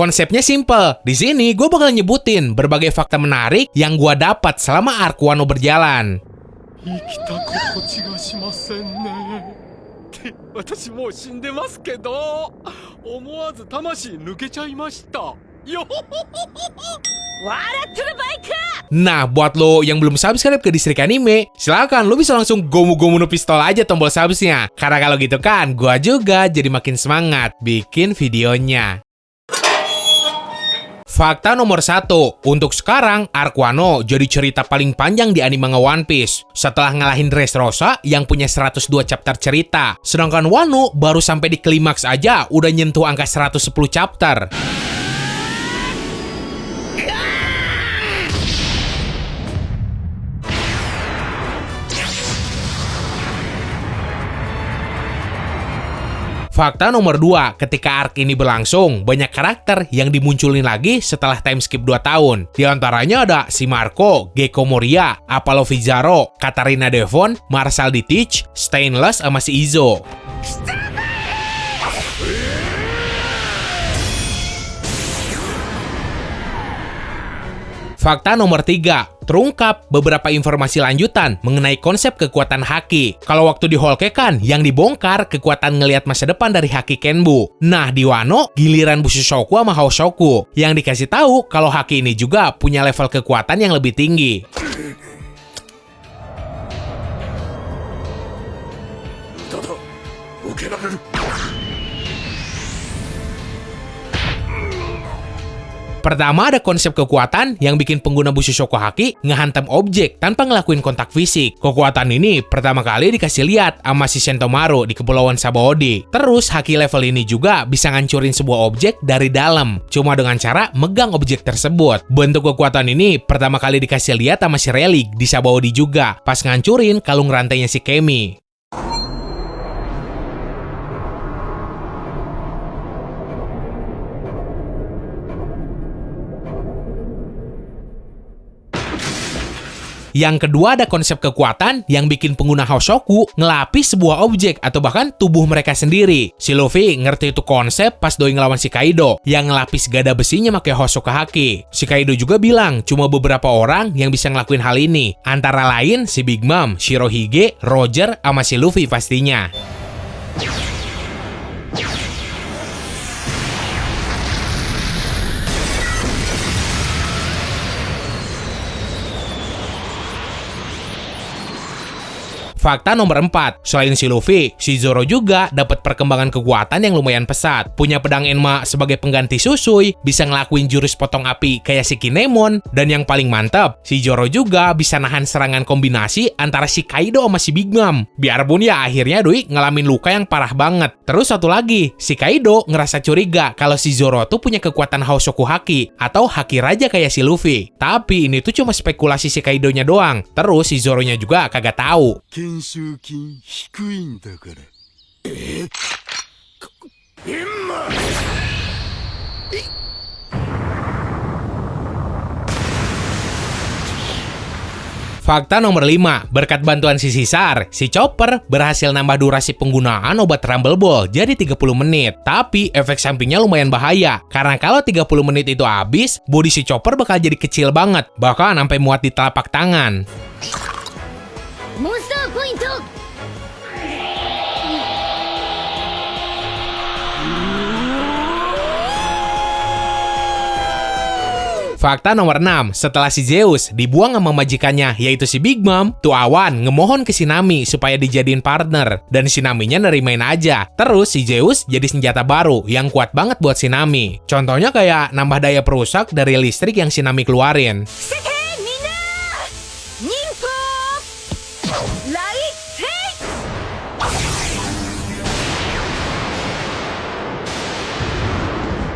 Konsepnya simple. Di sini gue bakal nyebutin berbagai fakta menarik yang gue dapat selama arc Wano berjalan. 生きた心地がしませんねって私もう死んでますけど思わず魂抜けちゃいましたよ Nah, buat lo yang belum subscribe ke Distrik Anime, silakan lo bisa langsung gomu-gomu no pistol aja tombol subsnya. Karena kalau gitu kan, gua juga jadi makin semangat bikin videonya. Fakta nomor 1, untuk sekarang arc Wano jadi cerita paling panjang di anime One Piece. Setelah ngalahin Dressrosa yang punya 102 chapter cerita, sedangkan Wano baru sampai di klimaks aja udah nyentuh angka 110 chapter. Fakta nomor 2, ketika arc ini berlangsung, banyak karakter yang dimunculin lagi setelah time skip 2 tahun. Di antaranya ada si Marco, Gecko Moria, Apollo Vizaro, Katarina Devon, Marshall D. Teach, Stainless, sama si Izo. Fakta nomor 3, terungkap beberapa informasi lanjutan mengenai konsep kekuatan haki. Kalau waktu di Whole Cake kan, yang dibongkar kekuatan ngelihat masa depan dari haki Kenbu. Nah, di Wano, giliran Bushishoku sama Houshoku. Yang dikasih tahu kalau haki ini juga punya level kekuatan yang lebih tinggi. Pertama, ada konsep kekuatan yang bikin pengguna Bushishoku Haki ngehantam objek tanpa ngelakuin kontak fisik. Kekuatan ini pertama kali dikasih lihat sama si Sentomaru di Kepulauan Sabaody. Terus, haki level ini juga bisa ngancurin sebuah objek dari dalam, cuma dengan cara megang objek tersebut. Bentuk kekuatan ini pertama kali dikasih lihat sama si Relic di Sabaody juga, pas ngancurin kalung rantainya si Kemi. Yang kedua, ada konsep kekuatan yang bikin pengguna Houshoku ngelapis sebuah objek atau bahkan tubuh mereka sendiri. Si Luffy ngerti itu konsep pas doi ngelawan si Kaido yang ngelapis gada besinya pakai Hosoka Haki. Si Kaido juga bilang cuma beberapa orang yang bisa ngelakuin hal ini, antara lain si Big Mom, Shirohige, Roger, sama si Luffy pastinya. Fakta nomor 4, selain si Luffy, si Zoro juga dapat perkembangan kekuatan yang lumayan pesat. Punya pedang Enma sebagai pengganti Susui, bisa ngelakuin jurus potong api kayak si Kinemon, dan yang paling mantap, si Zoro juga bisa nahan serangan kombinasi antara si Kaido sama si Big Mom. Biarpun ya akhirnya doi ngalamin luka yang parah banget. Terus satu lagi, si Kaido ngerasa curiga kalau si Zoro tuh punya kekuatan Houshoku Haki atau Haki Raja kayak si Luffy. Tapi ini tuh cuma spekulasi si Kaidonya doang. Terus si Zoronya juga kagak tahu. 研修金低いんだからエンマ Fakta nomor 5, berkat bantuan si Caesar, si Chopper berhasil nambah durasi penggunaan obat Rumble Ball jadi 30 menit. Tapi efek sampingnya lumayan bahaya, karena kalau 30 menit itu habis, body si Chopper bakal jadi kecil banget, bahkan sampai muat di telapak tangan. Monster Point! Fakta nomor 6, setelah si Zeus dibuang sama majikannya yaitu si Big Mom, tuh Awan ngemohon ke si Nami supaya dijadiin partner, dan si Naminya nerimain aja. Terus si Zeus jadi senjata baru yang kuat banget buat si Nami. Contohnya kayak nambah daya perusak dari listrik yang si Nami keluarin.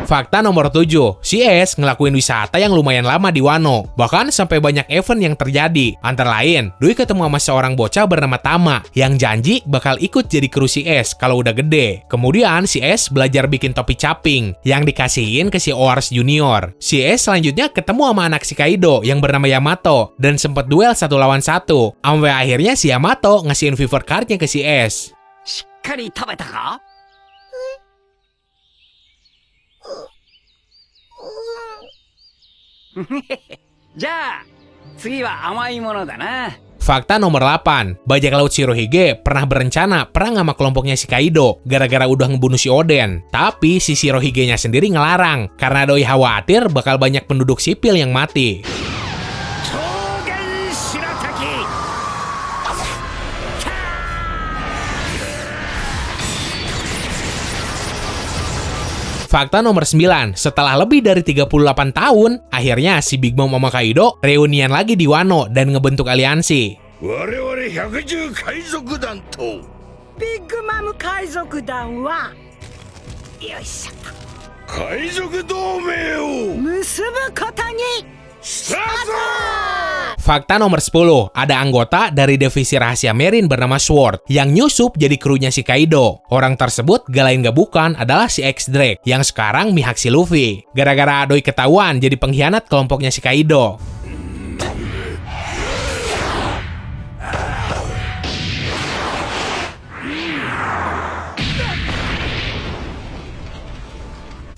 Fakta nomor 7, si Ace ngelakuin wisata yang lumayan lama di Wano. Bahkan sampai banyak event yang terjadi. Antara lain, doi ketemu sama seorang bocah bernama Tama yang janji bakal ikut jadi kru si Ace kalau udah gede. Kemudian si Ace belajar bikin topi caping yang dikasihin ke si Oars Junior. Si Ace selanjutnya ketemu sama anak si Kaido yang bernama Yamato dan sempat duel 1 lawan 1. Sampai akhirnya si Yamato ngasihin fever cardnya ke si Ace. じゃあ次は甘いものだな。 Fakta nomor 8, bajak laut Shirohige pernah berencana perang sama kelompoknya si Kaido gara-gara udah ngebunuh si Oden. Tapi si Shirohige-nya sendiri ngelarang karena doi khawatir bakal banyak penduduk sipil yang mati. Fakta nomor 9, setelah lebih dari 38 tahun, akhirnya si Big Mom sama Kaido reunian lagi di Wano dan ngebentuk aliansi. 我々110海賊団とビッグマム海賊団はよいしょ海賊同盟を結ぶことにスタート。 Fakta nomor 10, ada anggota dari divisi rahasia Marine bernama Sword yang nyusup jadi krunya si Kaido. Orang tersebut gak lain gak bukan adalah si X-Drake yang sekarang mihak si Luffy. Gara-gara doi ketahuan jadi pengkhianat kelompoknya si Kaido.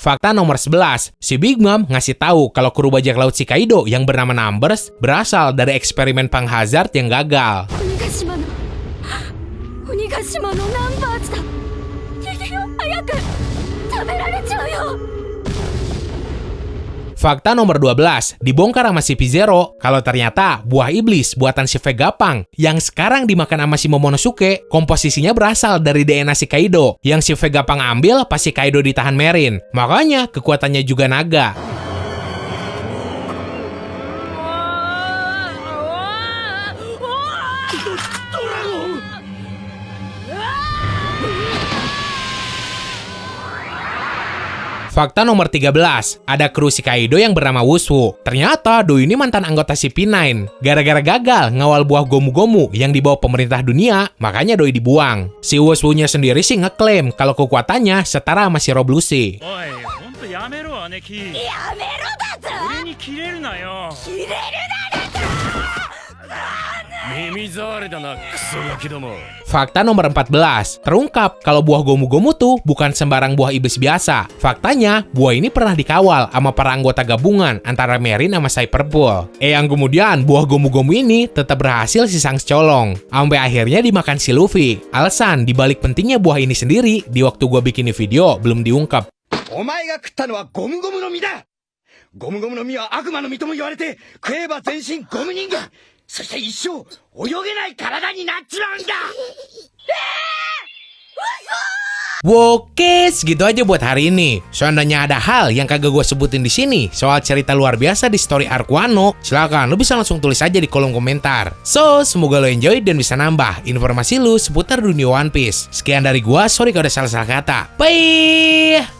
Fakta nomor 11, si Big Mom ngasih tahu kalau kru bajak laut si Kaido yang bernama Numbers berasal dari eksperimen Pang Hazard yang gagal. 鬼ヶ島のナンバーズだ。逃げよう、早く。食べられちゃうよ。 Fakta nomor 12, dibongkar sama si P-Zero kalau ternyata buah iblis buatan si Vegapunk yang sekarang dimakan sama si Momonosuke komposisinya berasal dari DNA si Kaido yang si Vegapunk ambil pas si Kaido ditahan Marine. Makanya kekuatannya juga naga. Fakta nomor 13, ada kru si Kaido yang bernama Wushu. Ternyata doi ini mantan anggota si P9. Gara-gara gagal ngawal buah gomu-gomu yang dibawa pemerintah dunia, makanya doi dibuang. Si Wushu-nya sendiri sih ngeklaim kalau kekuatannya setara sama si Rob Lucy. おい、ほんとやめろ姉貴。やめろだぞ。俺にキレるなよ。切れるなだぞ。耳障りだな、クソガキども。 Fakta nomor 14, terungkap kalau buah gomu-gomu tuh bukan sembarang buah iblis biasa. Faktanya, buah ini pernah dikawal sama para anggota gabungan antara Marine sama Cyberpool. Yang kemudian buah gomu-gomu ini tetap berhasil si sang colong. Sampai akhirnya dimakan si Luffy. Alasan dibalik pentingnya buah ini sendiri di waktu gua bikin video belum diungkap. お前が食ったのはゴムゴムの実だ。ゴムゴムの実は悪魔の実とも言われて、食えば全身ゴム人間、そして一生泳げない体になっちまうんだ。 Oke, segitu aja buat hari ini. Seandainya ada hal yang kagak gue sebutin di sini soal cerita luar biasa di story arc Wano, silakan lo bisa langsung tulis aja di kolom komentar. So, semoga lo enjoy dan bisa nambah informasi lo seputar dunia One Piece. Sekian dari gua, sorry kalau ada salah-salah kata. Bye!